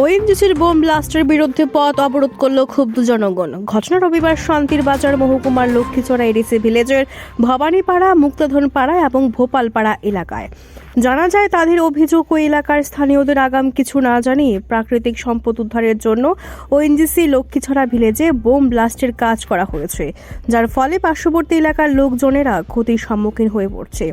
ওএনজিসির bomb ব্লাস্টের বিরুদ্ধে পথ অবরোধ করল ক্ষুব্ধ জনগণ। ঘটনা রবিবার শান্তির বাজার মহকুমার লক্ষ্মীছড়া এডিসি ভিলেজের ভবানীপাড়া, মুক্তাধনপাড়া এবং ভোপালপাড়া এলাকায়। জানা যায়, তাদের অভিযোগ ওই এলাকার স্থানীয়দের আগাম কিছু না জানিয়ে প্রাকৃতিক সম্পদ উদ্ধারের জন্য ওএনজিসি লক্ষ্মীছড়া ভিলেজে বোম ব্লাস্টের কাজ করা হয়েছে, যার ফলে পার্শ্ববর্তী এলাকার লোকজনেরা ক্ষতির সম্মুখীন হয়ে পড়ছে।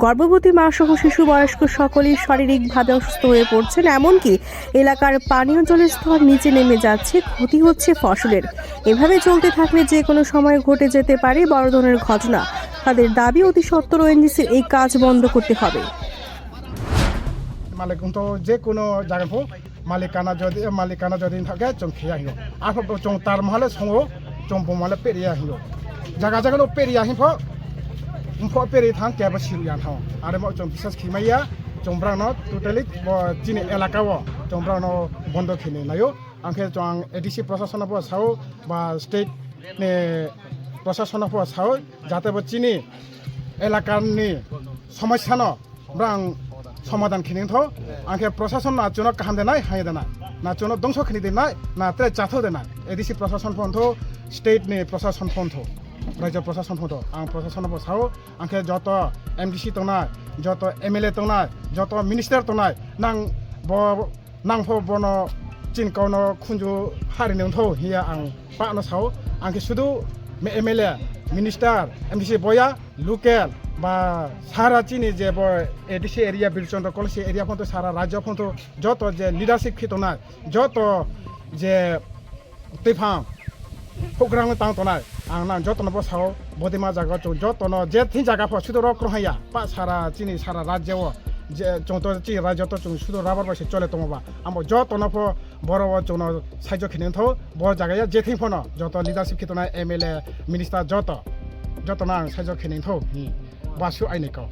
গর্ভবতী মা সহ শিশু, বয়স্ক সকলেই শারীরিকভাবে অসুস্থ হয়ে পড়ছেন। এমনকি এলাকার পানীয় জলের স্তর নিচে নেমে যাচ্ছে, ক্ষতি হচ্ছে ফসলের। এভাবে চলতে থাকলে যে কোনো সময় ঘটে যেতে পারে বড় ধরনের ঘটনা। তাদের দাবি, অতি সত্বর ওএনজিসির এই কাজ বন্ধ করতে হবে। মালিক untuk যে কোনো জায়গা মালিকানা যদি থাকে চং খেয়া হিও আর চং তার মহলে সঙ্গ চং বমালে পেরিয়া হিও জায়গা জায়গা পেরিয়া হিফো পেরি থাং কেবা সিরিয়ান থাও আর চং বিশেষ খিমাইয়া চংব্রানো টোটালি চিনি এলাকাও চংব্রানো বন্ধ খেলে নাইও আংখে চং এডিসি প্রশাসন সাও বা স্টেট নে প্রশাসন সাও যাতে চিনি এলাকানি সমস্যা ব্রাং সমাধান খিনিथ आंखे प्रशासन ना चुनो काम देनाय हाय देनाय ना चुनो दंस खनि देनाय ना ते चाथो देनाय एडिसि प्रशासन फन्थ स्टेट नि प्रशासन फन्थ राज्य प्रशासन फन्थ आं प्रशासन साव आंखे जत एमडिसि तनाय जत एमएलए तनाय जत मिनिस्टार तनाय नां बनो चिन कौनो खुंजु हारिनि उन्थ हिया आं पानो साव आंखे सुदु एमएलए मिनिस्टार एमडिसि बया लोकेल বা সারা চিনি যে ADC area Birchandra college area পর্যন্ত সারা রাজ্য পর্যন্ত যত যে লিডারশিপ খিতনায় যত যে তৈফাং প্রোগ্রাম তাঁতনায় আং যতন বসাও বদিমা জায়গা যতন যে থি জায়গা শুধু রক রহাইয়া পা সারা চিনি সারা রাজ্য যে চৌত চি রাজ্য তো শুধু রাবার বসে চলে তোমাবা আমার যতন বড় চৌন সাহায্য খিনি বড় জায়গায় যে থি ফোন যত লিডারশিপ খিতনায় এমএলএ মিনিস্টার যত না সাহায্য খিনি বাসু আইনিকাও